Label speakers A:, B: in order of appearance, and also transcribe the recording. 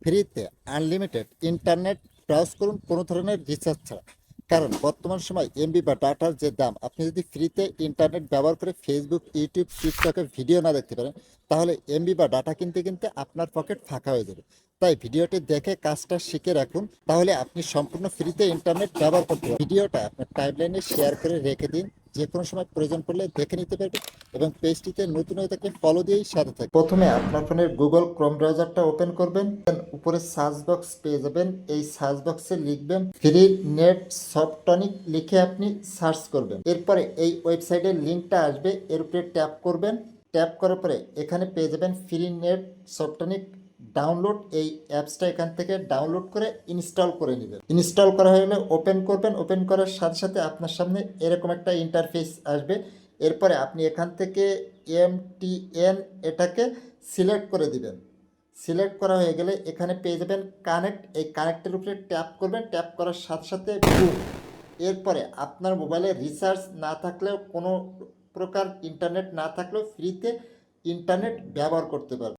A: ফ্রিতে unlimited internet browse করুন কোনো ধরনের রিচার্জ ছাড়া। কারণ বর্তমান সময় এমবি বা ডাটার যে দাম, আপনি যদি ফ্রিতে ইন্টারনেট ব্যবহার করে ফেসবুক, ইউটিউব, টিকটকে ভিডিও না দেখতে পারেন, তাহলে এমবি বা ডাটা কিনতে কিনতে আপনার পকেট ফাঁকা হয়ে যাবে। তাই ভিডিওটি দেখে কাজটা শিখে রাখুন, তাহলে আপনি সম্পূর্ণ ফ্রিতে ইন্টারনেট ব্যবহার করতে পারবেন। ভিডিওটা আপনার টাইমলাইনে শেয়ার করে রেখে দিন, যে কোনো সময় প্রয়োজন পড়লে দেখে নিতে পারবেন এবং পেজটিতে নতুন হয়ে থাকলে ফলো দিয়েই সাথে থাকবেন। প্রথমে আপনার ফোনের গুগল ক্রোম ব্রাউজারটা ওপেন করবেন, উপরে সার্চ বক্স পেয়ে যাবেন। এই সার্চ বক্সে লিখবেন ফ্রি নেট সফটনিক, লিখে আপনি সার্চ করবেন। এরপরে এই ওয়েবসাইটের লিঙ্কটা আসবে, এর উপরে ট্যাপ করবেন। ট্যাপ করার পরে এখানে পেয়ে যাবেন ফ্রি নেট সফটনিক ডাউনলোড। এই অ্যাপসটা এখান থেকে ডাউনলোড করে ইনস্টল করে নেবেন। ইনস্টল করা হয়ে গেলে ওপেন করবেন। ওপেন করার সাথে সাথে আপনার সামনে এরকম একটা ইন্টারফেস আসবে। এরপরে আপনি এখান থেকে এমটিএন এটাকে সিলেক্ট করে দিবেন। সিলেক্ট করা হয়ে গেলে এখানে পেয়ে যাবেন কানেক্ট। এই কানেক্টের উপরে ট্যাপ করবেন। ট্যাপ করার সাথে সাথে বুম। এরপরে আপনার মোবাইলে রিচার্জ না থাকলেও, কোনো প্রকার ইন্টারনেট না থাকলেও ফ্রিতে ইন্টারনেট ব্যবহার করতে পারবেন।